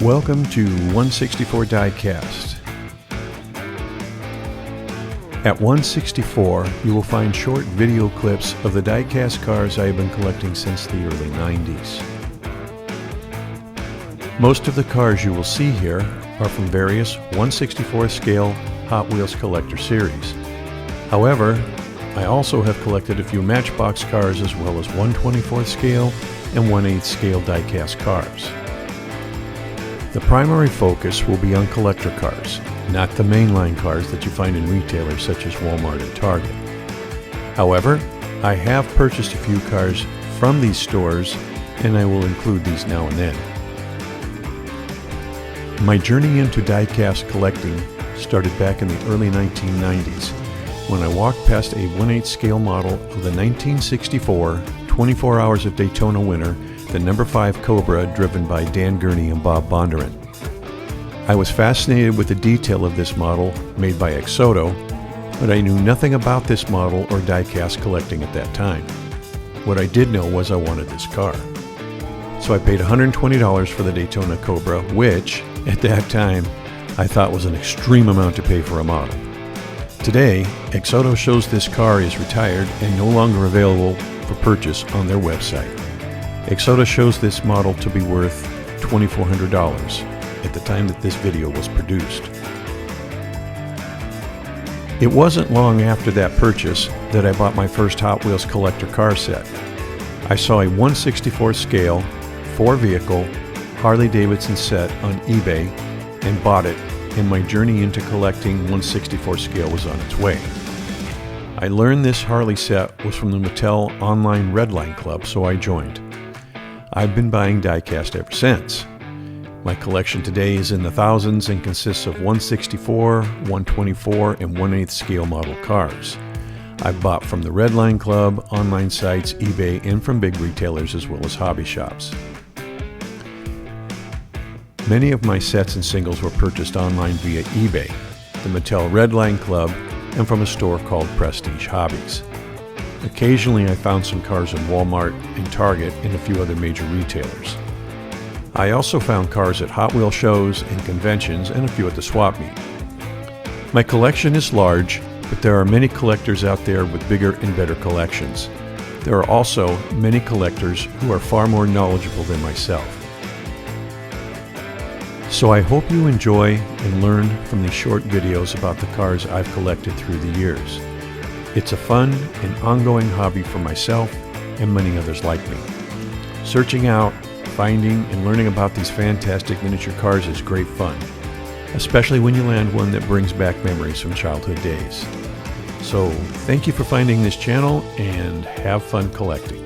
Welcome to 1SixtyFour Diecast. At 1SixtyFour, you will find short video clips of the diecast cars I have been collecting since the early 90s. Most of the cars you will see here are from various 1/64 scale Hot Wheels collector series. However, I also have collected a few Matchbox cars as well as 1/24 scale and 1/8 scale diecast cars. The primary focus will be on collector cars, not the mainline cars that you find in retailers such as Walmart and Target. However, I have purchased a few cars from these stores, and I will include these now and then. My journey into diecast collecting started back in the early 1990s when I walked past a 1/8 scale model of the 1964 24 Hours of Daytona winner, the number 5 Cobra, driven by Dan Gurney and Bob Bondurant. I was fascinated with the detail of this model made by Exodo, but I knew nothing about this model or diecast collecting at that time. What I did know was I wanted this car. So I paid $120 for the Daytona Cobra, which, at that time, I thought was an extreme amount to pay for a model. Today, Exodo shows this car is retired and no longer available for purchase on their website. Exodo shows this model to be worth $2,400 at the time that this video was produced. It wasn't long after that purchase that I bought my first Hot Wheels collector car set. I saw a 1/64 scale, 4-vehicle Harley-Davidson set on eBay and bought it, and my journey into collecting 1/64 scale was on its way. I learned this Harley set was from the Mattel online Redline Club, so I joined. I've been buying diecast ever since. My collection today is in the thousands and consists of 1/64, 1/24, and 1/8 scale model cars. I've bought from the Redline Club, online sites, eBay, and from big retailers as well as hobby shops. Many of my sets and singles were purchased online via eBay, the Mattel Redline Club, and from a store called Prestige Hobbies. Occasionally I found some cars in Walmart and Target and a few other major retailers. I also found cars at Hot Wheel shows and conventions and a few at the swap meet. My collection is large, but there are many collectors out there with bigger and better collections. There are also many collectors who are far more knowledgeable than myself. So I hope you enjoy and learn from these short videos about the cars I've collected through the years. It's a fun and ongoing hobby for myself and many others like me. Searching out, finding, and learning about these fantastic miniature cars is great fun, especially when you land one that brings back memories from childhood days. So thank you for finding this channel and have fun collecting.